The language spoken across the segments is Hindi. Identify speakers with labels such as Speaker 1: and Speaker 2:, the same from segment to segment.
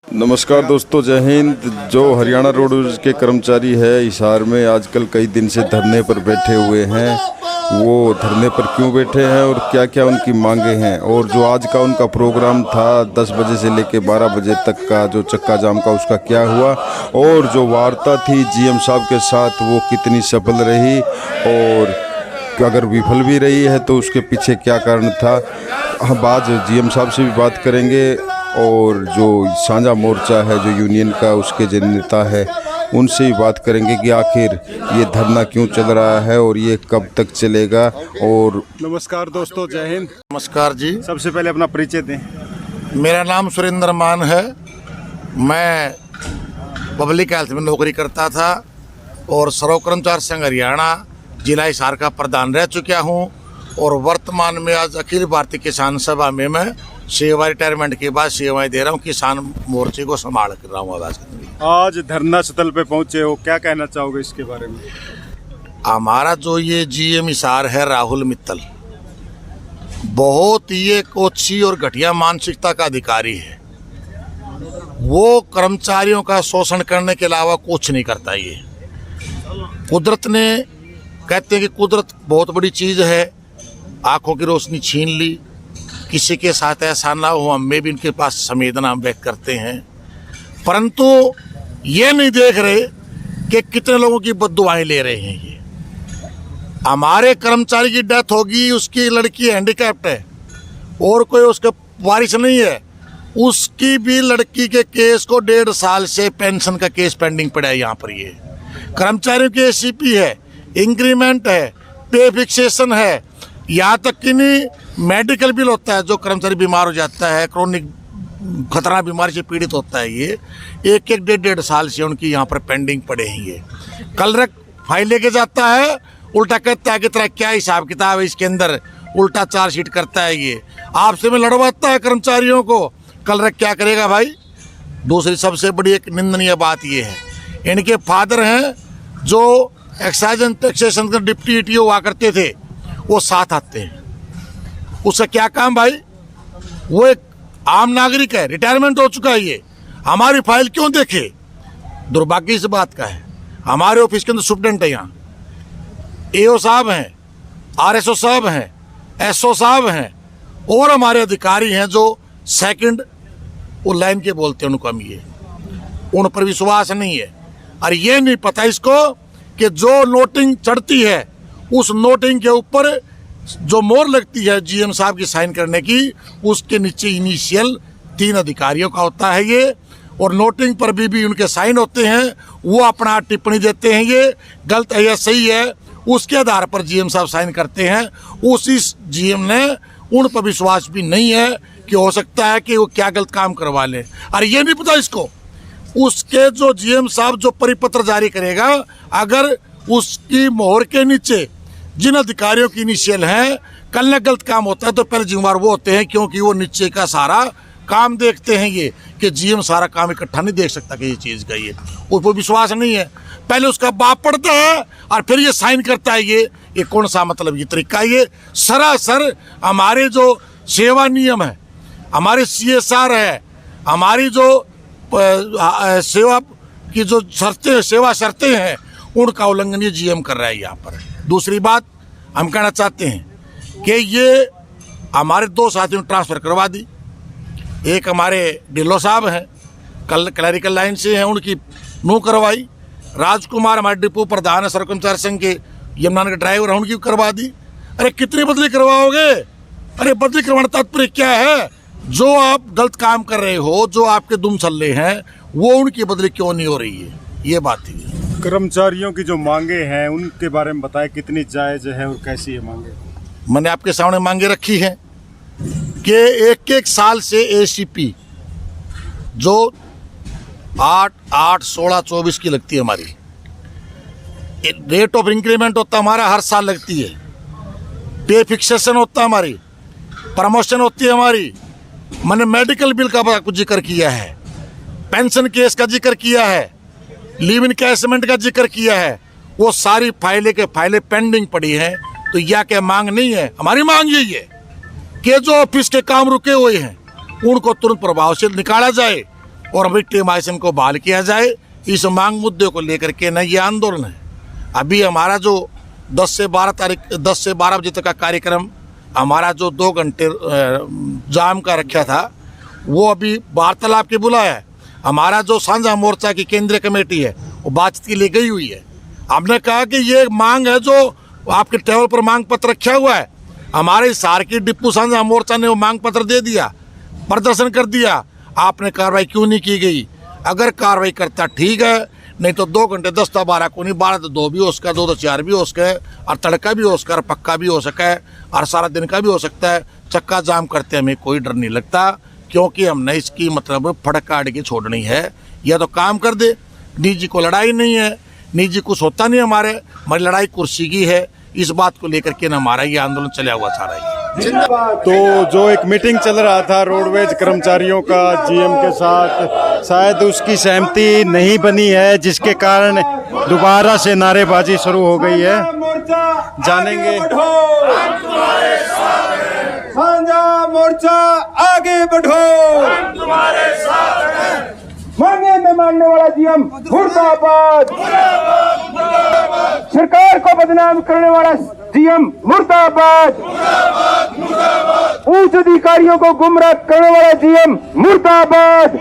Speaker 1: नमस्कार दोस्तों, जय हिंद। जो हरियाणा रोड के कर्मचारी है हिसार में आजकल कई दिन से धरने पर बैठे हुए हैं, वो धरने पर क्यों बैठे हैं और क्या क्या उनकी मांगे हैं, और जो आज का उनका प्रोग्राम था 10 बजे से लेकर 12 बजे तक का जो चक्का जाम का, उसका क्या हुआ, और जो वार्ता थी जीएम साहब के साथ वो कितनी सफल रही, और अगर विफल भी रही है तो उसके पीछे क्या कारण था। हम आज जीएम साहब से भी बात करेंगे, और जो साझा मोर्चा है जो यूनियन का, उसके जो नेता है उनसे भी बात करेंगे कि आखिर ये धरना क्यों चल रहा है और ये कब तक चलेगा। और
Speaker 2: नमस्कार दोस्तों, जय हिंद।
Speaker 3: नमस्कार जी।
Speaker 2: सबसे पहले अपना परिचय दें।
Speaker 3: मेरा नाम सुरेंद्र मान है। मैं पब्लिक हेल्थ में नौकरी करता था और सर्व कर्मचारी संघ हरियाणा जिला हिसार का प्रधान रह चुका हूँ, और वर्तमान में आज अखिल भारतीय किसान सभा में मैं सेवा रिटायरमेंट के बाद सेवाएं दे रहा हूँ। किसान मोर्चे को संभाल कर रहा हूँ।
Speaker 2: आज धरना स्थल पे पहुंचे हो, क्या कहना चाहोगे इसके बारे में?
Speaker 3: हमारा जो ये जीएम हिसार है राहुल मित्तल, बहुत ही एक ओछी और घटिया मानसिकता का अधिकारी है। वो कर्मचारियों का शोषण करने के अलावा कुछ नहीं करता। ये कुदरत ने, कहते हैं कि कुदरत बहुत बड़ी चीज है, आंखों की रोशनी छीन ली। किसी के साथ ऐसा ना हो, हम भी इनके पास संवेदना व्यक्त करते हैं, परंतु ये नहीं देख रहे कि कितने लोगों की बद्दुआएं ले रहे हैं। ये हमारे कर्मचारी की डेथ होगी, उसकी लड़की हैंडीकैप्ड है और कोई उसका वारिस नहीं है, उसकी भी लड़की के केस को 1.5 साल से पेंशन का केस पेंडिंग पड़ा है। यहाँ पर ये कर्मचारियों की एसीपी है, इंक्रीमेंट है, पे फिक्सेशन है, यहाँ तक कि नहीं मेडिकल बिल होता है। जो कर्मचारी बीमार हो जाता है, क्रोनिक खतरनाक बीमारी से पीड़ित होता है, ये 1-1 साल से उनकी यहाँ पर पेंडिंग पड़े हैं। ये कल रख फाइल लेके जाता है, उल्टा कहता है कि तेरा क्या हिसाब किताब है इसके अंदर, उल्टा चार्जशीट करता है। ये आपसे में लड़वाता है कर्मचारियों को। कल रख क्या करेगा भाई। दूसरी सबसे बड़ी एक निंदनीय बात ये है, इनके फादर हैं जो एक्साइज एंड टैक्सेशन के डिप्टी ETO हुआ करते थे, वो साथ आते हैं। उसका क्या काम भाई, वो एक आम नागरिक है, रिटायरमेंट हो चुका है। ये हमारी फाइल क्यों देखे? दुर्भाग्य इस बात का है। हमारे ऑफिस के अंदर सुप्रेंट है, यहाँ AO साहब हैं, RSO साहब हैं, SO साहब हैं, और हमारे अधिकारी हैं जो सेकंड वो लाइन के बोलते हैं, उनको हम ये उन पर विश्वास नहीं है। और ये नहीं पता इसको कि जो नोटिंग चढ़ती है उस नोटिंग के ऊपर जो मोहर लगती है जीएम साहब की साइन करने की, उसके नीचे इनिशियल 3 अधिकारियों का होता है ये, और नोटिंग पर भी उनके साइन होते हैं। वो अपना टिप्पणी देते हैं, ये गलत है या सही है, उसके आधार पर जीएम साहब साइन करते हैं। उसी जीएम ने उन पर विश्वास भी नहीं है कि हो सकता है कि वो क्या गलत काम करवा ले। और ये नहीं पता इसको, उसके जो जीएम साहब जो परिपत्र जारी करेगा, अगर उसकी मोहर के नीचे जिन अधिकारियों की इनिशियल है, कल न गलत काम होता है तो पहले जिम्मेवार वो होते हैं, क्योंकि वो नीचे का सारा काम देखते हैं। ये कि जीएम सारा काम इकट्ठा नहीं देख सकता कि ये चीज़ का, ये उस पर विश्वास नहीं है। पहले उसका बाप पढ़ता है और फिर ये साइन करता है। ये कौन सा मतलब ये तरीका? ये सरासर हमारे जो सेवा नियम है, हमारे CSR है, हमारी जो सेवा की जो शर्तें, सेवा शर्तें हैं, उनका उल्लंघन ये जीएम कर रहा है यहाँ पर। दूसरी बात हम कहना चाहते हैं कि ये हमारे 2 साथियों ने ट्रांसफ़र करवा दी। एक हमारे ढिल्लो साहब हैं, कल क्लैरिकल लाइन से हैं, उनकी नो करवाई। राजकुमार हमारे डिपो प्रधान है सर्व कर्मचारी संघ के, यमुना के ड्राइवर हैं, उनकी करवा दी। अरे कितनी बदली करवाओगे? अरे बदली करवाना तात्पर्य क्या है? जो आप गलत काम कर रहे हो, जो आपके दुम चल रहे हैं, वो उनकी बदली क्यों नहीं हो रही है? ये बात है।
Speaker 2: कर्मचारियों की जो मांगे हैं उनके बारे में बताएं, कितनी जायज है और कैसी है मांगे?
Speaker 3: मैंने आपके सामने मांगे रखी हैं कि 1-1 साल से ACP जो 8, 16, 24 की लगती है हमारी, रेट ऑफ इंक्रीमेंट होता हमारा हर साल लगती है, पे फिक्सेशन होता है हमारी, प्रमोशन होती है हमारी, मैंने मेडिकल बिल का कुछ जिक्र किया है, पेंशन केस का जिक्र किया है, लीव इनकैशमेंट का जिक्र किया है, वो सारी फाइलें पेंडिंग पड़ी हैं। तो यह क्या मांग नहीं है? हमारी मांग यही है कि जो ऑफिस के काम रुके हुए हैं उनको तुरंत प्रभाव से निकाला जाए, और विक्टिमाइजेशन को बहाल किया जाए। इस मांग मुद्दे को लेकर के न ये आंदोलन है। अभी हमारा जो 10 से 12 बजे तक का कार्यक्रम, हमारा जो 2 घंटे जाम का रखा था, वो अभी वार्तालाप के बुलाया है। हमारा जो साझा मोर्चा की केंद्रीय कमेटी है वो बातचीत के लिए गई हुई है। हमने कहा कि ये मांग है जो आपके टेबल पर मांग पत्र रखा हुआ है। हमारे हिसार की डिप्पू साझा मोर्चा ने वो मांग पत्र दे दिया, प्रदर्शन कर दिया, आपने कार्रवाई क्यों नहीं की गई? अगर कार्रवाई करता ठीक है, नहीं तो 2 घंटे 10 तो 12 को नहीं, 12 तो 2 भी हो सका, 2 तो 4 भी हो सके, और तड़का भी हो सका, और पक्का भी हो सका है, और सारा दिन का भी हो सकता है। चक्का जाम करते हमें कोई डर नहीं लगता, क्योंकि हमने इसकी मतलब फड़क काट के छोड़नी है। या तो काम कर दे, निजी को लड़ाई नहीं है, निजी कुछ होता नहीं हमारी लड़ाई कुर्सी की है। इस बात को लेकर के ना हमारा ये आंदोलन चला हुआ था रहा है।
Speaker 2: तो जो एक मीटिंग चल रहा था रोडवेज कर्मचारियों का जीएम के साथ, शायद उसकी सहमति नहीं बनी है, जिसके कारण दोबारा से नारेबाजी शुरू हो गई है। जानेंगे।
Speaker 4: साझा मोर्चा आगे बढ़ो, तुम्हारे साथ हैं। मांगे न मानने वाला जीएम मुर्दाबाद, सरकार को बदनाम करने वाला जीएम मुर्दाबाद, उच्च अधिकारियों को गुमराह करने वाला जीएम मुर्दाबाद,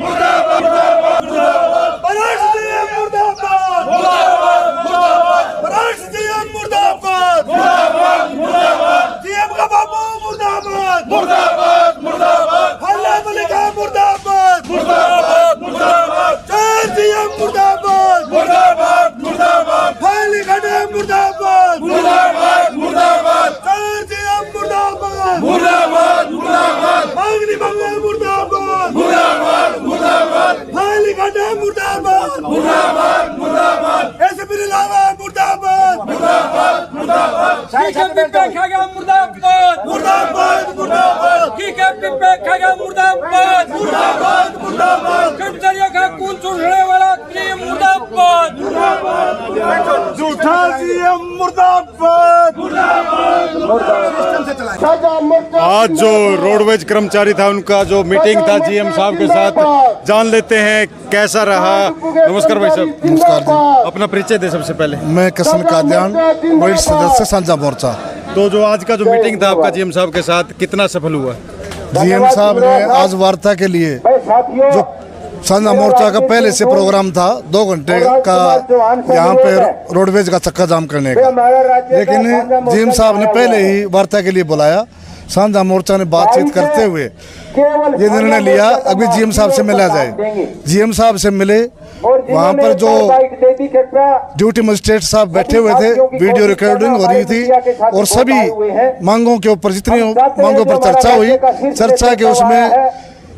Speaker 4: जीएम का बाबू मुर्दाबाद, मुर्दाबाद, मुर्दाबाद, हल्ला मलिका मुर्दाबाद, मुर्दाबाद, मुर्दाबाद, जय जीएम मुर्दाबाद, मुर्दाबाद, मुर्दाबाद, फाइली घटे मुर्दाबाद, मुर्दाबाद, मुर्दाबाद, जय जीएम मुर्दाबाद, मुर्दाबाद, मुर्दाबाद, मांगनी मांगे मुर्दाबाद, मुर्दाबाद, मुर्दाबाद, फाइली घटे मुर्दाबाद, मुर्दाबाद, मुर्दाबाद, ऐसे भी लावा मुर्दाबाद, मुर्दाबाद, मुर्दाबाद, मुर्दाबाद, मुर्दाबाद, मुर्दाबाद, मुर्दाबाद, मुर्दाबाद, मुर्दाबाद, कर्मचारियों का खून चूसने वाला मुर्दाबाद, मुर्दाबाद, झूठा सीएम मुर्दाबाद, मुर्दाबाद।
Speaker 2: आज जो रोडवेज कर्मचारी था, उनका जो मीटिंग था जीएम साहब के साथ, जान लेते हैं कैसा रहा। नमस्कार भाई साहब।
Speaker 5: नमस्कार जी।
Speaker 2: अपना परिचय दे सबसे पहले।
Speaker 5: मैं किशन कादियान, वाइस सदस्य साझा मोर्चा।
Speaker 2: तो जो आज का जो मीटिंग था आपका जीएम साहब के साथ, कितना सफल हुआ?
Speaker 5: जीएम साहब ने आज वार्ता के लिए, जो साझा मोर्चा का पहले से प्रोग्राम था 2 घंटे का यहाँ पे रोडवेज का चक्का जाम करने का, लेकिन जीएम साहब ने पहले ही वार्ता के लिए बुलाया। साझा मोर्चा ने बातचीत करते हुए ये निर्णय लिया अभी जीएम साहब से मिला जाए। जीएम साहब से मिले, वहाँ पर जो ड्यूटी मजिस्ट्रेट साहब बैठे हुए थे, वीडियो रिकॉर्डिंग हो रही थी, और सभी मांगों के ऊपर, जितनी मांगों पर चर्चा हुई, चर्चा के उसमें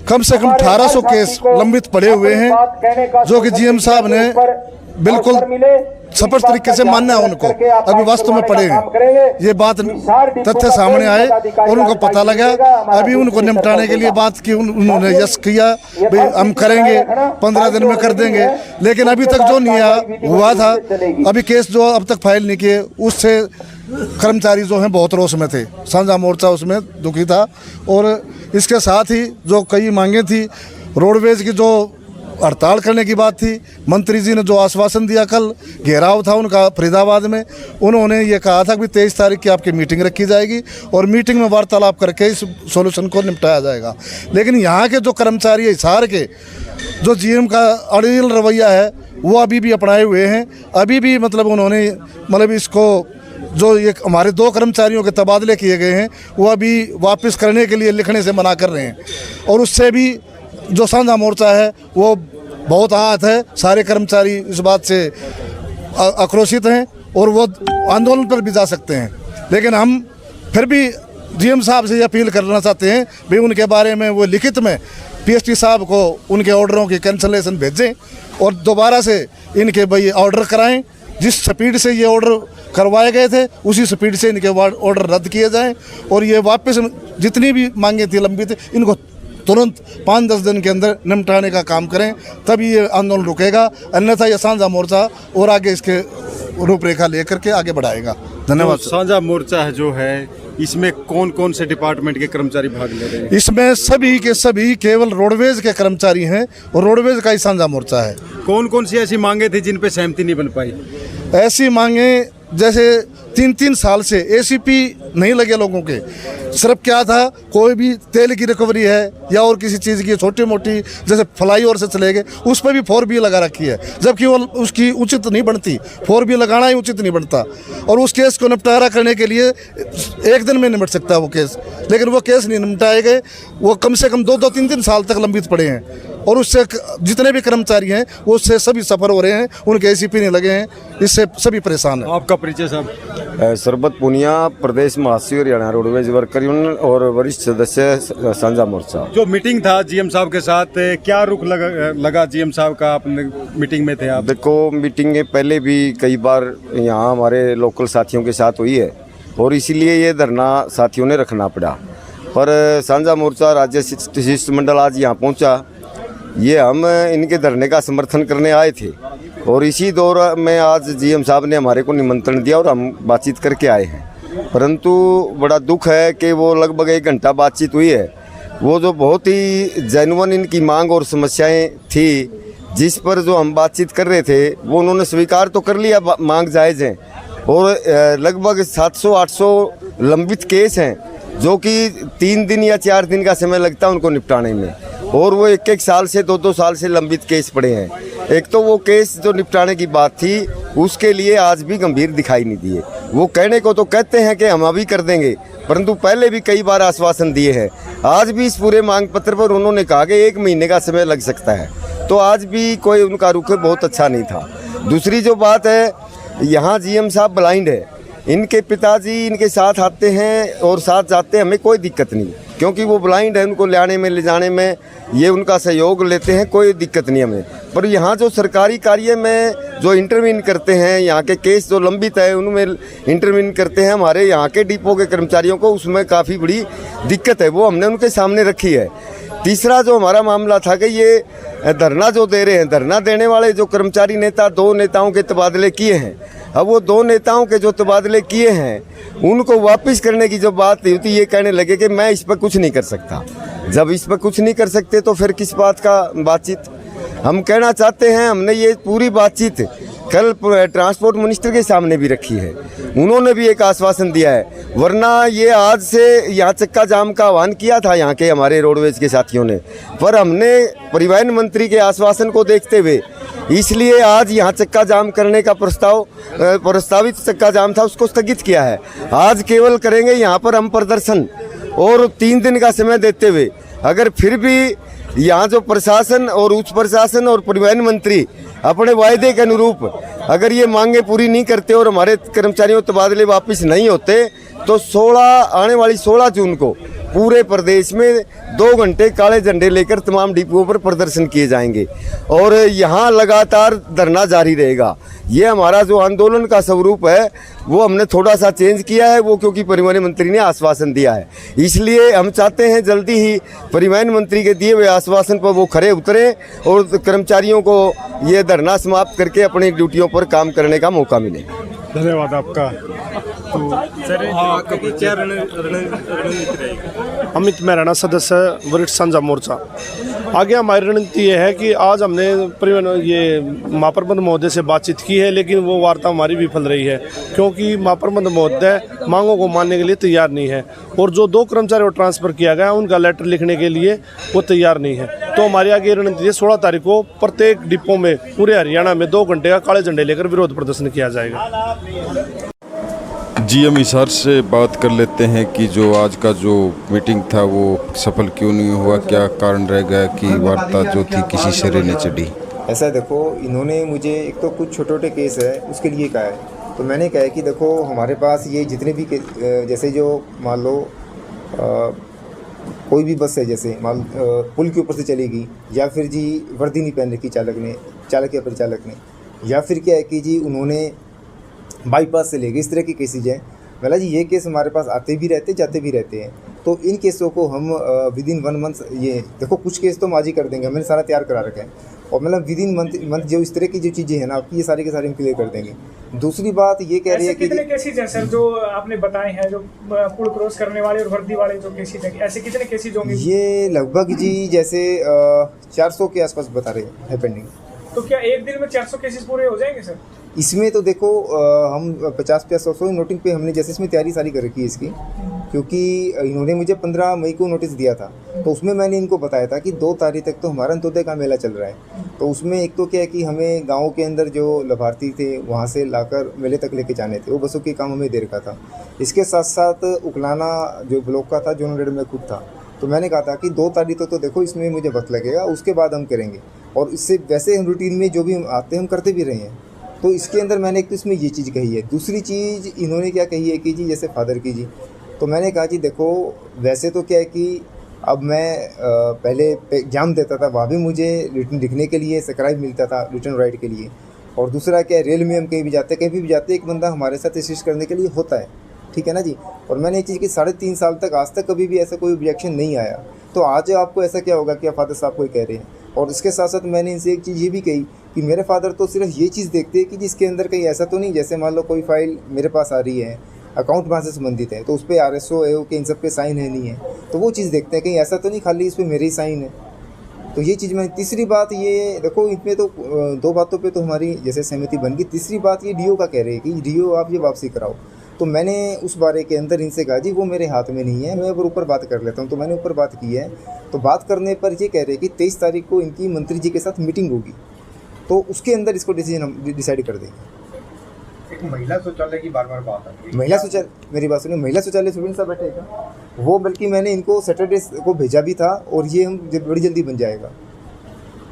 Speaker 5: कम से कम 1800 केस लंबित पड़े हुए हैं, जो कि जीएम साहब ने बिल्कुल स्पष्ट तरीके से मानना है उनको, अभी वास्तव में पड़े हैं। ये बात तथ्य सामने आए और उनको पता लगा, अभी उनको निपटाने के लिए बात की, उन्होंने यस किया, भाई हम करेंगे, 15 दिन में कर देंगे। लेकिन अभी तक जो नहीं हुआ था, अभी केस जो अब तक फाइल नहीं किए, उससे कर्मचारी जो हैं बहुत रोष में थे। साझा मोर्चा उसमें दुखी था। और इसके साथ ही जो कई मांगे थी, रोडवेज की जो हड़ताल करने की बात थी, मंत्री जी ने जो आश्वासन दिया, कल घेराव था उनका फरीदाबाद में, उन्होंने ये कहा था कि 23 तारीख की आपकी मीटिंग रखी जाएगी और मीटिंग में वार्तालाप करके इस सॉल्यूशन को निपटाया जाएगा। लेकिन यहाँ के जो कर्मचारी हिसार के, जो जीएम का अड़ियल रवैया है, वो अभी भी अपनाए हुए हैं। अभी भी मतलब उन्होंने इसको जो ये हमारे 2 कर्मचारियों के तबादले किए गए हैं, वो अभी वापस करने के लिए लिखने से मना कर रहे हैं। और उससे भी जो साझा मोर्चा है वो बहुत आहत है। सारे कर्मचारी इस बात से आक्रोशित हैं और वो आंदोलन पर भी जा सकते हैं। लेकिन हम फिर भी जीएम साहब से ये अपील करना चाहते हैं भी उनके बारे में वो लिखित में पीएसटी साहब को उनके ऑर्डरों की कैंसलेशन भेजें और दोबारा से इनके भाई ऑर्डर कराएं। जिस स्पीड से ये ऑर्डर करवाए गए थे, उसी स्पीड से इनके ऑर्डर रद्द किए जाएं और ये वापस जितनी भी मांगे थी लंबित, इनको तुरंत 5-10 दिन के अंदर निपटाने का काम करें, तभी ये आंदोलन रुकेगा। अन्यथा ये साझा मोर्चा और आगे इसके रूपरेखा लेकर के आगे बढ़ाएगा। धन्यवाद।
Speaker 2: साझा मोर्चा है जो है इसमें कौन कौन से डिपार्टमेंट के कर्मचारी भाग ले रहे हैं?
Speaker 5: इसमें सभी के सभी केवल रोडवेज के कर्मचारी हैं और रोडवेज का ही साझा मोर्चा है।
Speaker 2: कौन कौन सी ऐसी मांगे थी जिन पे सहमति नहीं बन पाई?
Speaker 5: ऐसी मांगे जैसे 3-3 साल से एसीपी नहीं लगे लोगों के। सिर्फ क्या था, कोई भी तेल की रिकवरी है या और किसी चीज़ की छोटी मोटी जैसे फ्लाईओवर से चले गए, उस पर भी 4B लगा रखी है, जबकि वो उसकी उचित नहीं बनती। 4B लगाना ही उचित नहीं बनता और उस केस को निपटारा करने के लिए एक दिन में निपट सकता है वो केस, लेकिन वो केस नहीं निपटाए गए। वो कम से कम 2-2, 3-3 साल तक लंबित पड़े हैं और उससे जितने भी कर्मचारी हैं वो उससे सभी सफ़र हो रहे हैं, उनके एसीपी नहीं लगे हैं, इससे सभी परेशान हैं।
Speaker 2: आपका परिचय साहब?
Speaker 6: सरबत पुनिया, प्रदेश महासचिव हरियाणा रोडवेज वर्कर यूनियन और वरिष्ठ सदस्य साझा मोर्चा।
Speaker 2: जो मीटिंग था जीएम साहब के साथ, क्या रुख लगा जीएम साहब का? अपने मीटिंग में थे आप?
Speaker 6: देखो, मीटिंगें पहले भी कई बार यहाँ हमारे लोकल साथियों के साथ हुई है और इसीलिए ये धरना साथियों ने रखना पड़ा। पर साझा मोर्चा राज्य शिष्टमंडल आज यहाँ पहुँचा, ये हम इनके धरने का समर्थन करने आए थे और इसी दौर में आज जीएम साहब ने हमारे को निमंत्रण दिया और हम बातचीत करके आए हैं। परंतु बड़ा दुख है कि वो लगभग 1 घंटा बातचीत हुई है। वो जो बहुत ही जेन्युइन इनकी मांग और समस्याएं थी, जिस पर जो हम बातचीत कर रहे थे, वो उन्होंने स्वीकार तो कर लिया, मांग जायज़ है। और लगभग 700-800 लंबित केस हैं जो कि 3 दिन या 4 दिन का समय लगता है उनको निपटाने में, और वो 1-1 साल से 2-2 साल से लंबित केस पड़े हैं। एक तो वो केस जो निपटाने की बात थी उसके लिए आज भी गंभीर दिखाई नहीं दिए। वो कहने को तो कहते हैं कि हम अभी कर देंगे, परंतु पहले भी कई बार आश्वासन दिए हैं। आज भी इस पूरे मांग पत्र पर उन्होंने कहा कि 1 महीने का समय लग सकता है, तो आज भी कोई उनका रुख बहुत अच्छा नहीं था। दूसरी जो बात है, यहाँ जीएम साहब ब्लाइंड है, इनके पिताजी इनके साथ आते हैं और साथ जाते हैं, हमें कोई दिक्कत नहीं, क्योंकि वो ब्लाइंड है, उनको लाने में ले जाने में ये उनका सहयोग लेते हैं, कोई दिक्कत नहीं हमें। पर यहाँ जो सरकारी कार्य में जो इंटरवीन करते हैं, यहाँ के केस जो लंबित है उनमें इंटरवीन करते हैं हमारे यहाँ के डिपो के कर्मचारियों को, उसमें काफ़ी बड़ी दिक्कत है, वो हमने उनके सामने रखी है। तीसरा जो हमारा मामला था कि ये धरना जो दे रहे हैं, धरना देने वाले जो कर्मचारी नेता 2 नेताओं के तबादले किए हैं, अब वो 2 नेताओं के जो तबादले किए हैं उनको वापस करने की जो बात हुई थी, ये कहने लगे कि मैं इस पर कुछ नहीं कर सकता। जब इस पर कुछ नहीं कर सकते तो फिर किस बात का बातचीत? हम कहना चाहते हैं, हमने ये पूरी बातचीत कल ट्रांसपोर्ट मिनिस्टर के सामने भी रखी है, उन्होंने भी एक आश्वासन दिया है, वरना ये आज से यहाँ चक्का जाम का आह्वान किया था यहाँ के हमारे रोडवेज के साथियों ने, पर हमने परिवहन मंत्री के आश्वासन को देखते हुए इसलिए आज यहाँ चक्का जाम करने का प्रस्तावित चक्का जाम था उसको स्थगित किया है। आज केवल करेंगे यहाँ पर हम प्रदर्शन, और 3 दिन का समय देते हुए अगर फिर भी यहाँ जो प्रशासन और उच्च प्रशासन और परिवहन मंत्री अपने वायदे के अनुरूप अगर ये मांगे पूरी नहीं करते और हमारे कर्मचारियों तबादले वापस नहीं होते, तो आने वाली 16 जून को पूरे प्रदेश में 2 घंटे काले झंडे लेकर तमाम डिपुओं पर प्रदर्शन किए जाएंगे और यहाँ लगातार धरना जारी रहेगा। ये हमारा जो आंदोलन का स्वरूप है वो हमने थोड़ा सा चेंज किया है, वो क्योंकि परिवहन मंत्री ने आश्वासन दिया है, इसलिए हम चाहते हैं जल्दी ही परिवहन मंत्री के दिए हुए आश्वासन पर वो खरे उतरे और कर्मचारियों को ये धरना समाप्त करके अपनी ड्यूटियों पर काम करने का मौका मिले।
Speaker 2: धन्यवाद आपका।
Speaker 7: अमित मेहराना, सदस्य वरिष्ठ साझा मोर्चा। आगे हमारी रणनीति ये है कि आज हमने ये महाप्रबंध महोदय से बातचीत की है, लेकिन वो वार्ता हमारी विफल रही है क्योंकि महाप्रबंध महोदय मांगों को मानने के लिए तैयार नहीं है और जो 2 कर्मचारियों को ट्रांसफ़र किया गया उनका लेटर लिखने के लिए वो तैयार नहीं है। तो हमारी आगे रणनीति है, 16 तारीख को प्रत्येक डिपो में पूरे हरियाणा में 2 घंटे का काले झंडे लेकर विरोध प्रदर्शन किया जाएगा।
Speaker 1: जीएम हिसार से बात कर लेते हैं कि जो आज का जो मीटिंग था वो सफल क्यों नहीं हुआ, क्या कारण रह गया कि वार्ता जो थी किसी सिरे नहीं चढ़ी?
Speaker 8: ऐसा देखो, इन्होंने मुझे एक तो कुछ छोटे छोटे केस है उसके लिए कहा है, तो मैंने कहा है कि देखो हमारे पास ये जितने भी जैसे जो मान लो कोई भी बस है, जैसे मान पुल के ऊपर से चलेगी या फिर जी वर्दी नहीं पहन रखी चालक या परिचालक ने, या फिर क्या है कि जी उन्होंने बाईपास से ले गए, इस तरह के केसेज हैं। मतलब जी ये केस हमारे पास आते भी रहते जाते भी रहते हैं, तो इन केसों को हम विद इन 1 मंथ, ये देखो कुछ केस तो हम आज ही कर देंगे, मैंने सारा तैयार करा रखा है, और मतलब विद इन मंथ जो इस तरह की जो चीज़ें हैं ना आपकी, ये सारी के सारी हम क्लियर कर देंगे। दूसरी बात ये कह रही है कि
Speaker 9: कितने केसेज हैं सर जो आपने बताए हैं, जो पुल क्रॉस करने वाले और वर्दी वाले जो केसेज हैं, ऐसे कितने केसेज होंगे?
Speaker 8: ये लगभग जी जैसे 400 के आसपास बता रहे हैं पेंडिंग।
Speaker 9: तो क्या एक दिन में 400 केसेज पूरे हो जाएंगे सर?
Speaker 8: इसमें तो देखो हम 50-100 नोटिंग पे हमने जैसे इसमें तैयारी सारी कर रखी है इसकी, क्योंकि इन्होंने मुझे 15 मई को नोटिस दिया था, तो उसमें मैंने इनको बताया था कि 2 तारीख तक तो हमारा अंत्योदय का मेला चल रहा है। तो उसमें एक तो क्या है कि हमें गाँव के अंदर जो लाभार्थी थे वहाँ से लाकर मेले तक लेके जाने थे, वो बसों के काम हमें दे रखा था। इसके साथ साथ उकलाना जो ब्लॉक का था, जो नोएडा में खुद था, तो मैंने कहा था कि 2 तारीख तो देखो इसमें मुझे वक्त लगेगा, उसके बाद हम करेंगे, और इससे वैसे हम रूटीन में जो भी हम आते हैं हम करते भी रहे हैं। तो इसके अंदर मैंने एक तो इसमें ये चीज़ कही है। दूसरी चीज़ इन्होंने क्या कही है कि जी जैसे फादर की जी, तो मैंने कहा जी देखो वैसे तो क्या है कि अब मैं पहले एग्जाम देता था, वहाँ भी मुझे रिटर्न लिखने के लिए सब्सक्राइब मिलता था रिटर्न राइट के लिए, और दूसरा क्या रेल में हम कहीं भी जाते एक बंदा हमारे साथ असिस्ट करने के लिए होता है, ठीक है ना जी। और मैंने ये चीज़ की 3.5 साल तक आज तक कभी भी ऐसा कोई ऑब्जेक्शन नहीं आया, तो आज आपको ऐसा क्या होगा कि आप फादर साहब को कह रहे हैं। और इसके साथ साथ मैंने इनसे एक चीज़ ये भी कही कि मेरे फादर तो सिर्फ ये चीज़ देखते हैं कि जिसके अंदर कहीं ऐसा तो नहीं, जैसे मान लो कोई फाइल मेरे पास आ रही है अकाउंट वहाँ से संबंधित है, तो उस पर RSO AO के इन सब के साइन है नहीं है, तो वो चीज़ देखते हैं कहीं ऐसा तो नहीं खाली इस पर मेरे ही साइन है। तो ये चीज़ मैं, तीसरी बात ये देखो इसमें तो 2 बातों पे तो हमारी जैसे सहमति बन गई। तीसरी बात ये DO का कह रहे हैं कि DO आप ये वापसी कराओ, तो मैंने उस बारे के अंदर इनसे कहा जी वो मेरे हाथ में नहीं है, मैं ऊपर बात कर लेता हूँ। तो मैंने ऊपर बात की है, तो बात करने पर ये कह रहे हैं कि 23 तारीख को इनकी मंत्री जी के साथ मीटिंग होगी, तो उसके अंदर इसको डिसीजन हम डिसाइड कर देंगे।
Speaker 2: एक महिला शौचालय की बार बार बात आती है।
Speaker 8: महिला शौचालय, मेरी बात सुनिए, महिला शौचालय सुप्रीम साहब बैठे का वो, बल्कि मैंने इनको सैटरडे को भेजा भी था, और ये हम बड़ी जल्दी बन जाएगा।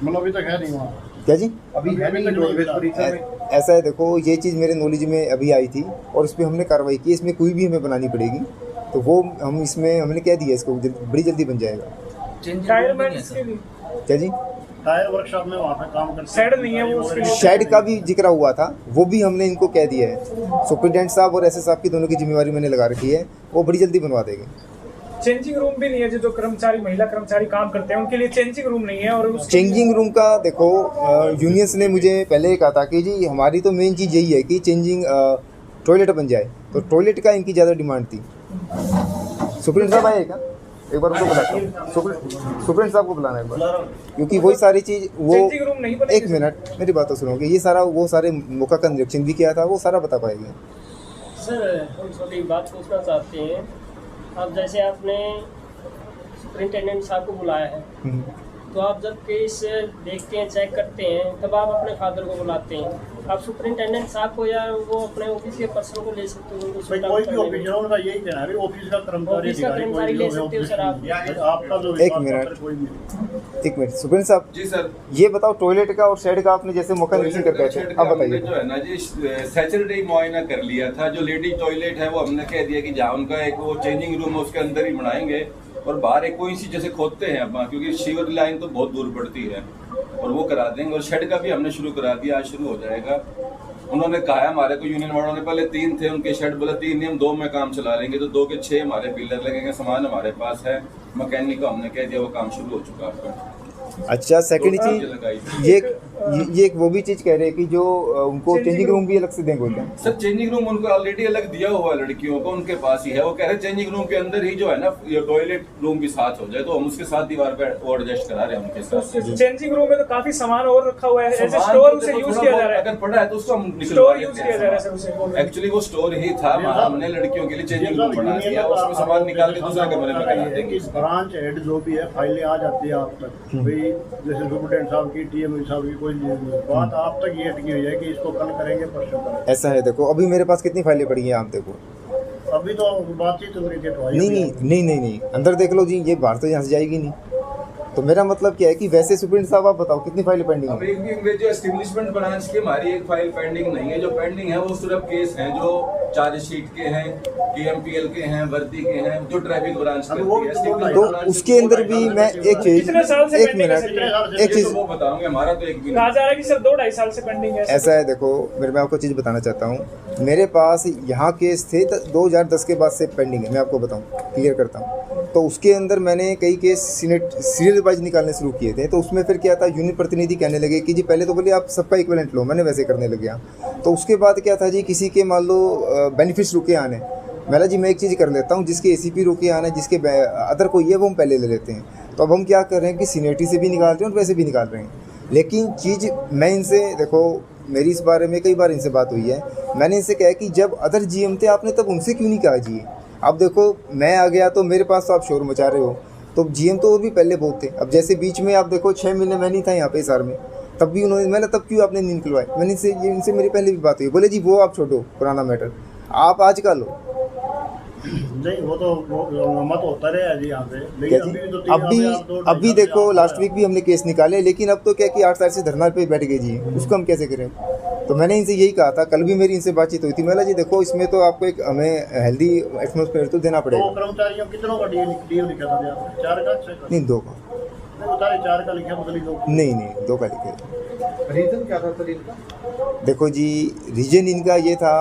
Speaker 2: मतलब अभी तक है नहीं वहाँ?
Speaker 8: क्या जी?
Speaker 2: अभी है नहीं रोडवेज परिसर में?
Speaker 8: ऐसा है, देखो ये चीज़ मेरे नॉलेज में अभी आई थी, और इस पर हमने कार्रवाई की, इसमें कोई भी हमें बनानी पड़ेगी, तो वो हम इसमें हमने कह दिया इसको बड़ी जल्दी बन जाएगा। क्या जी?
Speaker 2: टायर वर्कशॉप में वहाँ पे काम करते
Speaker 9: शेड नहीं है वो, उसके लिए
Speaker 8: शेड का भी जिक्र हुआ था, वो भी हमने इनको कह दिया है। सुप्रिटेंडेंट साहब और SS साहब की दोनों की जिम्मेवारी मैंने लगा रखी है, वो बड़ी जल्दी बनवा देंगे।
Speaker 9: चेंजिंग रूम भी नहीं है, जो कर्मचारी महिला कर्मचारी काम करते हैं उनके लिए चेंजिंग रूम नहीं है। और
Speaker 8: चेंजिंग रूम का देखो यूनियंस ने मुझे पहले ही कहा था कि जी हमारी तो मेन चीज़ यही है कि चेंजिंग टॉयलेट बन जाए, तो टॉयलेट का इनकी ज़्यादा डिमांड थी। सुप्रीम साहब आए क्या? एक बार उनको बुलाता हूँ, सुप्रीम साहब को बुलाना है एक बार, क्योंकि वही सारी चीज़ वो,
Speaker 9: रूम नहीं बनेगी।
Speaker 8: एक मिनट मेरी बात तो सुनोगे, ये सारा वो सारे मौका का निरीक्षण भी किया था, वो सारा बता पाएंगे।
Speaker 10: सर हम छोटी बात पूछना चाहते हैं, अब जैसे आपने सुपरिटेंडेंट साहब को बुलाया है, तो आप जब केस देखते हैं चेक करते हैं तब आप अपने फादर को बुलाते हैं, आप सुपरिटेंडेंट साहब को या वो अपने ऑफिस के पर्सन को ले सकते हो?
Speaker 2: कोई भी ऑफिस है उनका यही कहना है, ऑफिस का कर्मचारी
Speaker 10: ले सकते हो सर आप?
Speaker 2: आपका जो
Speaker 8: एक मिनट सुप्रीम साहब
Speaker 11: जी सर,
Speaker 8: ये बताओ टॉयलेट का और शेड का आपने जैसे मौका निरीक्षण कर पाए थे, अब बताइए।
Speaker 11: जो है ना जी सैटरडे मुआयना कर लिया था, जो लेडीज टॉयलेट है वो हमने कह दिया कि जहाँ उनका एक वो चेंजिंग रूम है उसके अंदर ही बनाएंगे, और बाहर एक कोई सी जैसे खोदते हैं अपना, क्योंकि सीवर लाइन तो बहुत दूर पड़ती है, और वो करा देंगे। और शेड का भी हमने शुरू करा दिया, आज शुरू हो जाएगा। उन्होंने कहा है हमारे को यूनियन वालों ने, पहले 3 थे उनके शेड, बोला 3 नहीं हम 2 में काम चला लेंगे, तो 2 के 6 हमारे बिल्डर लगेंगे, सामान हमारे पास है, मैकेनिक को हमने कह दिया वो काम शुरू हो चुका है।
Speaker 8: अच्छा, सेकंड चीज ये एक वो भी चीज कह रहे हैं कि जो उनको चेंजिंग रूम भी अलग से देंगे क्या?
Speaker 11: सर चेंजिंग रूम उनको ऑलरेडी अलग दिया हुआ है, लड़कियों को उनके पास ही है। वो कह रहे हैं चेंजिंग रूम के अंदर ही जो है ना ये टॉयलेट रूम भी साथ हो जाए, तो हम उसके साथ दीवार पे और एडजस्ट करा रहे हैं उनके साथ।
Speaker 9: चेंजिंग रूम में तो काफी सामान और रखा हुआ है, एज स्टोर उसे यूज किया जा रहा है,
Speaker 11: अगर पड़ा है तो उसको हम
Speaker 9: स्टोर यूज किया जा रहा है सर उसे।
Speaker 11: एक्चुअली वो स्टोर ही था, हमने लड़कियों के लिए चेंजिंग रूम बना दिया, उसमें सामान निकाल के दूसरे कमरे में लगा देंगे।
Speaker 2: ब्रांच हेड जो भी है फाइलें आ जाती है आप तक, भाई जैसे सुपरिटेंडेंट साहब की, TM साहब की कोई बात आप तक ये अटकी हुई है कि इसको कल करेंगे परसों करेंगे।
Speaker 8: ऐसा है, देखो अभी मेरे पास कितनी फाइलें पड़ी हैं आप देखो,
Speaker 2: अभी तो बातचीत हो रही थी।
Speaker 8: नहीं अंदर देख लो जी, ये बाहर तो यहाँ से जाएगी नहीं। तो मेरा मतलब क्या है कि वैसे सुप्रीम साहब आप बताओ कितनी फाइलें पेंडिंग है?
Speaker 11: अब एक भी जो एस्टेब्लिशमेंट ब्रांच की हमारी एक फाइल पेंडिंग नहीं है, जो पेंडिंग है वो सिर्फ केस हैं जो चार्जशीट के हैं, KMPL के हैं, वर्दी के हैं, जो ट्रैफिक ब्रांच करती है।
Speaker 8: तो उसके अंदर भी मैं एक चीज, एक चीज
Speaker 11: वो बताऊंगे, हमारा तो एक भी
Speaker 9: कहा जा रहा है कि सर 2-2.5 साल से पेंडिंग है।
Speaker 8: ऐसा है, देखो मैं आपको चीज़ बताना चाहता हूँ, मेरे पास यहाँ केस थे 2010 के बाद से पेंडिंग है, मैं आपको बताऊँ, क्लियर करता हूँ। तो उसके अंदर मैंने कई केस सीरियल वाइज निकालने शुरू किए थे। तो उसमें फिर क्या था, यूनियन प्रतिनिधि कहने लगे कि जी पहले तो बोले आप सबका इक्विवेलेंट लो, मैंने वैसे करने लग गया। तो उसके बाद क्या था जी, किसी के मान लो बेनिफिट्स रुके आने, मैंने जी मैं एक चीज़ कर लेता हूँ, जिसके ACP रुके आना है, जिसके अदर कोई है वो हम पहले ले लेते हैं। तो अब हम क्या कर रहे हैं कि सीनियरिटी से भी निकाल रहे हैं और वैसे भी निकाल रहे हैं। लेकिन चीज़ मैं इनसे, देखो मेरी इस बारे में कई बार इनसे बात हुई है, मैंने इनसे कहा कि जब अदर GM थे आपने तब उनसे क्यों नहीं कहा जी। अब देखो मैं आ गया तो मेरे पास तो आप शोर मचा रहे हो, तो GM तो और भी पहले बहुत थे। अब जैसे बीच में आप देखो 6 महीने मैं नहीं था यहाँ पे हिसार में, तब भी उन्होंने, मैंने तब क्यों आपने नहीं निकलवाए, मैंने इनसे मेरी पहले भी बात हुई, बोले जी वो आप छोड़ो पुराना मैटर, आप आज का लो।
Speaker 7: नहीं वो तो मत होता रहे जी यहाँ पे,
Speaker 8: लेकिन अभी देखो लास्ट वीक भी हमने केस निकाले, लेकिन अब तो क्या कि 8 तारीख से धरना पे बैठ गए जी, उसको हम कैसे करें। तो मैंने इनसे यही कहा था, कल भी मेरी इनसे बातचीत हुई थी, मैंने जी देखो इसमें तो आपको एक हमें हेल्दी एटमॉस्फेयर तो देना पड़ेगा।
Speaker 7: कर्मचारियों कितनों का डीओ लिखा था आपने? 4 का 6 का?
Speaker 8: नहीं 2 का।
Speaker 7: 4 का लिखा, बदली 2?
Speaker 8: नहीं 2 का लिखे।
Speaker 7: रीजन क्या था सर इनका?
Speaker 8: देखो जी रीजन इनका ये था,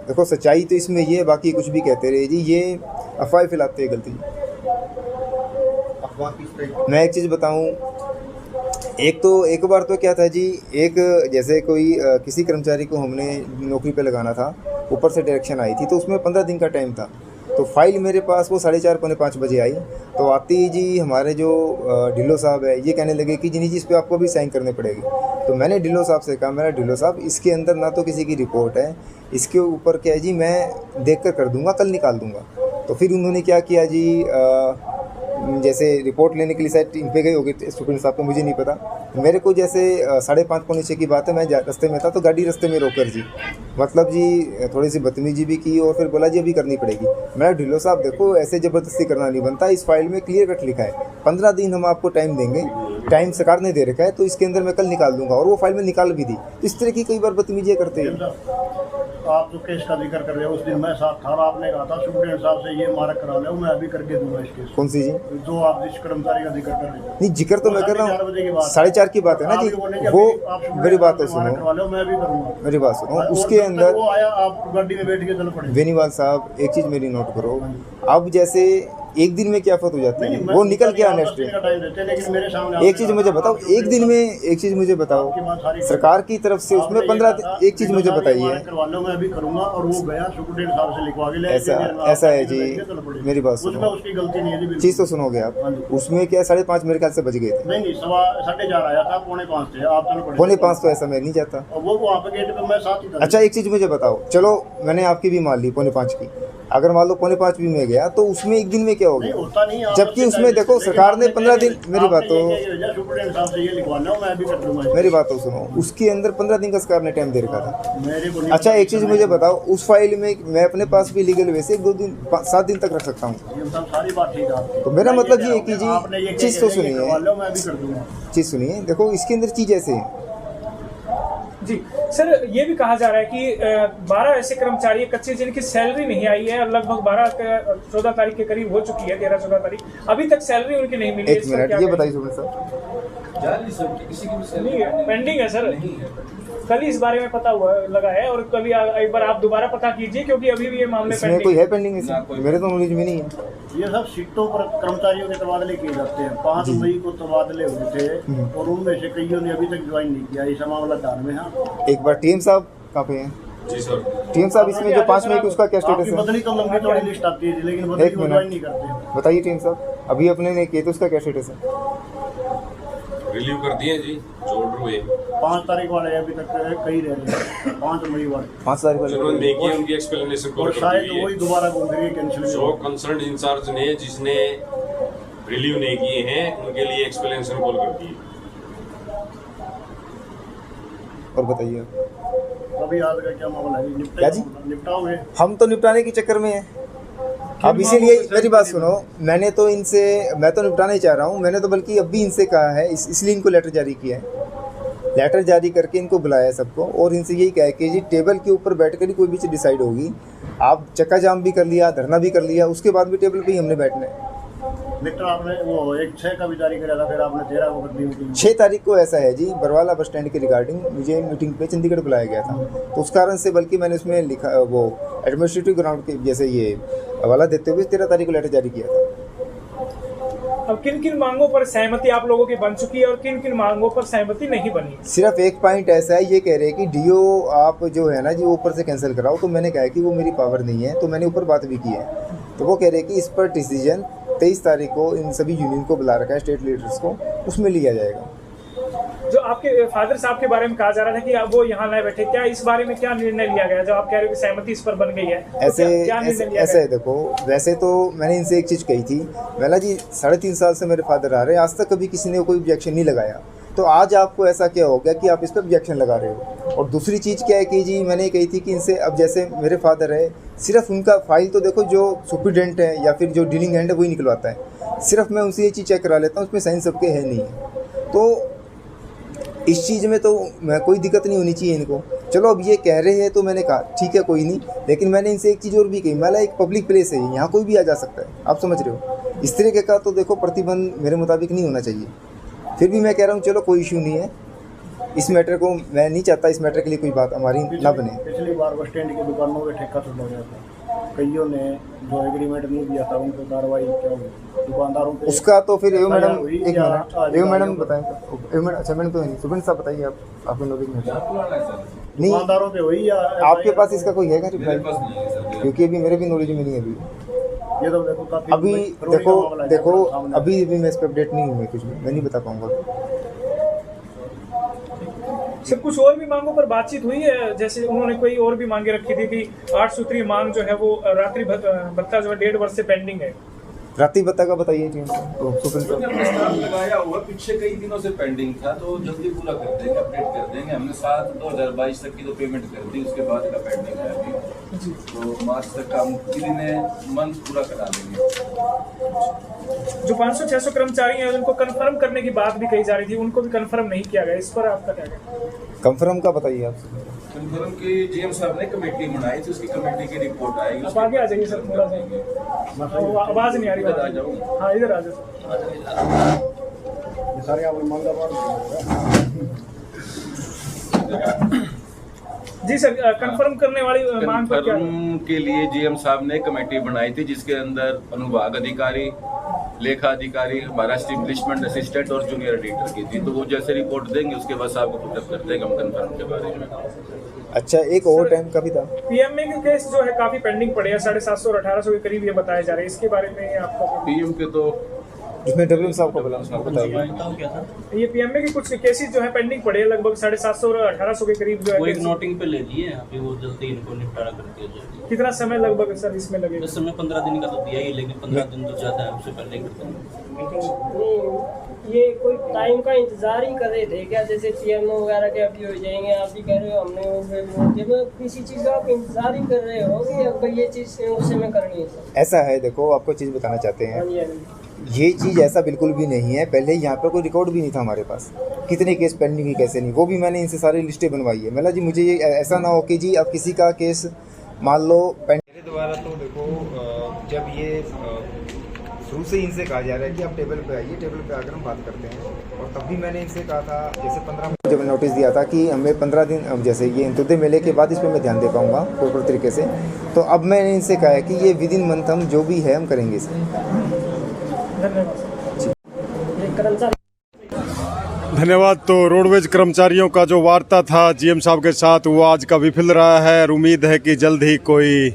Speaker 8: देखो सच्चाई तो इसमें ये, बाकी कुछ भी कहते रहे जी, ये अफवाह फैलाते हैं गलती।
Speaker 7: अफवाह किस तरह?
Speaker 8: मैं एक चीज़ बताऊं, एक बार तो क्या था जी, एक जैसे कोई किसी कर्मचारी को हमने नौकरी पे लगाना था, ऊपर से डायरेक्शन आई थी, तो उसमें 15 दिन का टाइम था। तो फाइल मेरे पास वो 4:30 पौने 5 बजे आई। तो आते ही जी हमारे जो ढिल्लो साहब है ये कहने लगे कि जी नहीं जी इस पर आपको भी साइन करने पड़ेगी। तो मैंने ढिल्लो साहब से कहा, मेरा ढिल्लो साहब इसके अंदर ना तो किसी की रिपोर्ट है, इसके ऊपर क्या है जी मैं देख कर दूंगा, कल निकाल दूंगा। तो फिर उन्होंने क्या किया जी, जैसे रिपोर्ट लेने के लिए शायद टीम पे गए होगी सुप्रीम साहब को, मुझे नहीं पता। मेरे को जैसे 5:30 पौने 6 की बात है, मैं रास्ते में था तो गाड़ी रास्ते में रोक कर जी, मतलब जी थोड़ी सी बदतमीजी भी की और फिर बोला जी अभी करनी पड़ेगी। मैं ढिल्लो साहब देखो ऐसे ज़बरदस्ती करना नहीं बनता, इस फाइल में क्लियर कट लिखा है 15 दिन हम आपको टाइम देंगे, टाइम सरकार ने दे रखा है, तो इसके अंदर मैं कल निकाल दूंगा। और वो फाइल में निकाल भी दी। तो इस तरह की कई बार बदतमीजियाँ करते हैं।
Speaker 7: आप जो केस का जिक्र कर रहे हो, उस दिन मैं साथ था, आपने कहा था सुप्रीम साहब से ये मारक करा लो, मैं अभी करके दूंगा इस केस।
Speaker 8: कौन सी जी?
Speaker 7: जो आप जिस कर्मचारी का जिक्र कर रहे हो।
Speaker 8: नहीं जिक्र तो मैं कर रहा हूँ, 4:30 की बात है ना जी। वो मेरी बात तो सुनो,
Speaker 7: मैं भी करूँगा,
Speaker 8: मेरी बात सुनो। उसके अंदर
Speaker 7: वो आया, आप गाड़ी में बैठ के चल पड़े।
Speaker 8: बेनीवाल साहब एक चीज़ मेरी नोट करो, अब जैसे एक दिन में क्या फर्क हो जाती है, वो निकल के आने एक चीज़ मुझे बताओ, एक दिन में एक चीज़ मुझे बताओ, सरकार की तरफ से उसमें 15 एक चीज़ मुझे बताइए।
Speaker 7: मैं भी करूंगा और वो गया सुप्रीम साहब से लिखवा के
Speaker 8: ऐसा है जी, मेरी बात सुनो,
Speaker 7: उसकी गलती नहीं है।
Speaker 8: चीज़ तो सुनोगे आप, उसमें क्या 5:30 मेरे ख्याल से बज गए थे।
Speaker 7: नहीं 4:15 आया था, 4:45 थे आप,
Speaker 8: 4:45 तो ऐसा मैं नहीं जाता।
Speaker 7: वो वहाँ पे गेट पे मैं साथ ही था।
Speaker 8: अच्छा एक चीज़ मुझे बताओ, चलो मैंने आपकी भी मान ली 4:45 की, अगर मान लो 4:45 भी में गया तो उसमें एक दिन में क्या हो गया, जबकि उसमें देखो सरकार ने 15 दिन, मेरी बात तो सुनो, उसके अंदर 15 दिन का सरकार ने टाइम दे रखा था। अच्छा एक चीज़ मुझे बताओ, उस फाइल में मैं अपने पास भी लीगल वैसे 2 दिन 7 दिन तक रख सकता हूँ। तो मेरा मतलब ये है कि जी चीज़ तो सुनिए, चीज़ सुनिए, देखो इसके अंदर चीज़ ऐसे है
Speaker 9: जी। सर ये भी कहा जा रहा है कि 12 ऐसे कर्मचारी कच्चे जिनकी सैलरी नहीं आई है, लगभग 14 तारीख के करीब हो चुकी है, 13-14 तारीख, अभी तक सैलरी उनकी नहीं मिली।
Speaker 8: एक मिनट ये बताइए सुबह सर,
Speaker 9: किसी की पेंडिंग है सर, कल ही इस बारे में पता हुआ लगा है, और कभी एक बार आप दोबारा पता कीजिए क्योंकि अभी भी ये मामले
Speaker 8: पेंडिंग। कोई है पेंडिंग इसमें? मेरे तो नॉलेज में नहीं है।
Speaker 7: ये सब शिफ्टों पर कर्मचारियों के तबादले किए जाते हैं। 5 मई को तबादले हुए थे और उनमें से कईयों ने अभी तक ज्वाइन नहीं किया। ये मामला ध्यान में है।
Speaker 8: एक बार टीम साहब कहाँ पे हैं? जी सर टीम साहब, इसमें जो 5 मई को उसका क्या स्टेटस है?
Speaker 7: बदली तो लंबी थोड़ी लिस्ट आती है लेकिन बदली को ज्वाइन नहीं करते।
Speaker 8: बताइए टीम साहब, अभी अपने ने किए तो उसका क्या स्टेटस है?
Speaker 12: रिलीव कर दिए जी, जो ऑर्डर हुए
Speaker 7: 5 तारीख वाले अभी तक कई रह रहे हैं। 5 मई वाले
Speaker 8: 5 तारीख वाले
Speaker 12: उन्होंने देखी, उनकी एक्सप्लेनेशन कॉल कर दी है।
Speaker 7: शायद वही दोबारा घूम फिर के कैंसिल।
Speaker 12: जो कंसर्न इंचार्ज ने जिसने रिलीव नहीं किए हैं उनके लिए एक्सप्लेनेशन कॉल कर दी है।
Speaker 8: और बताइए
Speaker 7: अभी आज का क्या मामला है?
Speaker 8: क्या जी?
Speaker 7: निपटाओगे?
Speaker 8: हम तो निपटाने के चक्कर में हैं। अब इसीलिए मेरी बात सुनो, मैं तो निपटाना ही चाह रहा हूँ। मैंने तो बल्कि अब भी इनसे कहा है, इसलिए इनको लेटर जारी किया है। लेटर जारी करके इनको बुलाया सबको और इनसे यही कहा कि जी टेबल के ऊपर बैठकर ही कोई भी चीज़ डिसाइड होगी। आप चक्का जाम भी कर लिया, धरना भी कर लिया, उसके बाद भी टेबल पे ही हमने बैठना है।
Speaker 7: लेटर आपने वो 6 का भी जारी करा था, फिर आपने 13 को कर दी।
Speaker 8: 6 तारीख को ऐसा है जी, बरवाला बस स्टैंड के रिगार्डिंग मुझे मीटिंग पे चंडीगढ़ बुलाया गया था, तो उस कारण से बल्कि मैंने उसमें लिखा, वो एडमिनिस्ट्रेटिव ग्राउंड के जैसे ये हवाला देते हुए 13 तारीख को लेटर जारी किया था।
Speaker 9: अब किन किन मांगों पर सहमति आप लोगों की बन चुकी है और किन किन मांगों पर सहमति नहीं बनी?
Speaker 8: सिर्फ एक पॉइंट ऐसा है, ये कह रहे हैं कि डीओ आप जो है ना जी ऊपर से कैंसिल कराओ। तो मैंने कहा कि वो मेरी पावर नहीं है, तो मैंने ऊपर बात भी की है। तो वो कह रहे हैं कि इस पर डिसीजन 23 तारीख को इन सभी यूनियन को बुला रखा है, स्टेट लीडर्स को, उसमें लिया जाएगा।
Speaker 9: जो आपके फादर साहब के बारे में कहा जा रहा था कि अब वो यहाँ नए बैठे, क्या इस बारे में क्या निर्णय लिया गया? जो आप कह रहे हो कि सहमति इस पर बन गई है, तो
Speaker 8: ऐसे है देखो, वैसे तो मैंने इनसे एक चीज़ कही थी, मैला जी 3.5 साल से मेरे फादर आ रहे हैं, आज तक कभी किसी ने कोई ऑब्जेक्शन नहीं लगाया, तो आज आपको ऐसा क्या हो गया कि आप इस पर ऑब्जेक्शन लगा रहे हो? और दूसरी चीज़ क्या है कि जी मैंने कही थी कि इनसे, अब जैसे मेरे फादर है, सिर्फ उनका फाइल तो देखो जो सुप्रीडेंट है या फिर जो डीलिंग हैंड है वही निकलवाता है, सिर्फ मैं उनसे ये चीज़ चेक करा लेता हूँ, उसमें साइन सबके है नहीं है। तो इस चीज़ में तो मैं कोई दिक्कत नहीं होनी चाहिए इनको। चलो अब ये कह रहे हैं तो मैंने कहा ठीक है कोई नहीं, लेकिन मैंने इनसे एक चीज़ और भी कही, मैंने एक पब्लिक प्लेस है, यहाँ कोई भी आ जा सकता है, आप समझ रहे हो। इस तरीके का तो देखो प्रतिबंध मेरे मुताबिक नहीं होना चाहिए। फिर भी मैं कह रहा हूँ चलो कोई इशू नहीं है, इस मैटर को मैं नहीं चाहता, इस मैटर के लिए कोई बात हमारी ना बने।
Speaker 13: पिछली बार बस स्टैंड की दुकानों में ठेका छुड़ा गया था, कईयों ने जो एग्रीमेंट नहीं दिया था उनको कार्रवाई क्या हुई दुकानदारों पे? उसका
Speaker 8: तो फिर एक मैडम बताएं। अच्छा मैडम तो सुप्रीम साहब बताइए, आप आपके नॉलेज में नहीं
Speaker 13: दुकानदारों पे हुई या
Speaker 8: आपके पास इसका कोई है क्या रिप्लाई? क्योंकि अभी मेरे भी नॉलेज में नहीं है अभी।
Speaker 13: ये तो देखो काफी
Speaker 8: अभी देखो अभी मैं इस पर अपडेट नहीं हूँ, कुछ भी मैं नहीं बता पाऊंगा।
Speaker 9: सर कुछ और भी मांगों पर बातचीत हुई है? जैसे उन्होंने कोई और भी मांगे रखी थी कि 8 सूत्रीय मांग जो है वो रात्रि भत्ता जो है 1.5 वर्ष से पेंडिंग है।
Speaker 8: रात्रि भत्ता का बताइए
Speaker 11: प्रस्ताव लगाया हुआ पिछले कई दिनों से पेंडिंग था, तो जल्दी पूरा कर देंगे, अपडेट कर देंगे। हमने 7/2022 तक की तो पेमेंट कर दी, उसके बाद का पेंडिंग है अभी, तो मार्च तक का हम मंथ पूरा करा देंगे।
Speaker 9: जो 500-600 कर्मचारी हैं उनको कंफर्म करने की बात भी कही जा रही थी, उनको भी कंफर्म नहीं किया गया, इस पर आपका क्या कहना है?
Speaker 8: कंफर्म का बताइए आप।
Speaker 11: कंफर्म की जीएम साहब ने कमेटी बनाई थी, उसकी कमेटी की रिपोर्ट आएगी।
Speaker 9: आप आगे आ जाइए सर, थोड़ा सा आवाज नहीं आ रही।
Speaker 11: आ जाऊँ?
Speaker 9: हाँ इधर आ जाओ।
Speaker 13: सारे आपने मांगा
Speaker 9: जी सर, कंफर्म करने वाली मांग पर क्या?
Speaker 11: के लिए जीएम साहब ने कमेटी बनाई थी, जिसके अंदर अनुभाग अधिकारी, लेखा अधिकारी, हमारा स्टेब्लिशमेंट असिस्टेंट और जूनियर एडिटर की थी। तो वो जैसे रिपोर्ट देंगे उसके बाद आपको पुटअप कर देंगे हम कंफर्म के बारे में।
Speaker 8: अच्छा एक ओवर टाइम का भी था।
Speaker 9: पीएमए के केस जो है काफी पेंडिंग पड़े हैं, 750 और 1800 के करीब ये बताए जा रहे हैं, इसके बारे में आपका?
Speaker 11: पीएम के तो
Speaker 8: जिसमें डब्ल्यू साहब को बताइए।
Speaker 9: ये पीएमए के कुछ केसेस जो है पेंडिंग पड़े हैं, लगभग 750 और 1800 के करीब जो है।
Speaker 14: वो एक नोटिंग पे ले लिए, अभी वो जल्दी इनको निपटारा कर दिया जाएगा।
Speaker 9: कितना समय लगभग सर इसमें लगेगा?
Speaker 14: इस समय 15 दिन का तो दिया ही, लेकिन 15 दिन तो ज़्यादा है, उससे पहले करते हैं।
Speaker 10: ये कोई टाइम का इंतजार ही कर रहे थे क्या? जैसे पीएमओ वगैरह के अभी हो जाएंगे, आप भी कह रहे हो हमने जब किसी चीज़ का आप इंतजार ही कर रहे हो कि अब ये चीज़ उस समय करनी है।
Speaker 8: ऐसा है, देखो आपको चीज़ बताना चाहते हैं, ये चीज़ ऐसा बिल्कुल भी नहीं है। पहले यहाँ पर कोई रिकॉर्ड भी नहीं था हमारे पास, कितने केस पेंडिंग ही कैसे नहीं, वो भी मैंने इनसे सारी लिस्टें बनवाई है। मतलब जी मुझे ये ऐसा ना हो कि जी अब किसी का केस मान लो मेरे द्वारा, तो देखो जब ये शुरू से इनसे कहा जा रहा है कि आप टेबल पे आइए, टेबल पे आकर हम बात करते हैं, और तब भी मैंने इनसे कहा था, जैसे 15 जब नोटिस दिया था कि हमें 15 दिन, जैसे ये अंत्योदय मेले के बाद इस पर मैं ध्यान दे पाऊँगा प्रॉपर तरीके से, तो अब मैंने इनसे कहा है कि ये विद इन मंथ हम जो भी है हम करेंगे इसे।
Speaker 2: धन्यवाद। तो रोडवेज कर्मचारियों का जो वार्ता था जीएम साहब के साथ वो आज का विफल रहा है, और उम्मीद है कि जल्द ही कोई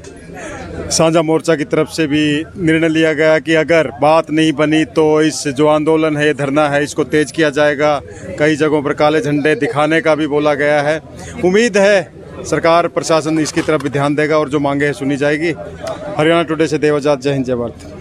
Speaker 2: साझा मोर्चा की तरफ से भी निर्णय लिया गया कि अगर बात नहीं बनी तो इस जो आंदोलन है, धरना है, इसको तेज किया जाएगा। कई जगहों पर काले झंडे दिखाने का भी बोला गया है। उम्मीद है सरकार प्रशासन इसकी तरफ भी ध्यान देगा और जो मांगे हैं सुनी जाएगी। हरियाणा टुडे से देवजात, जय हिंद जय भारत।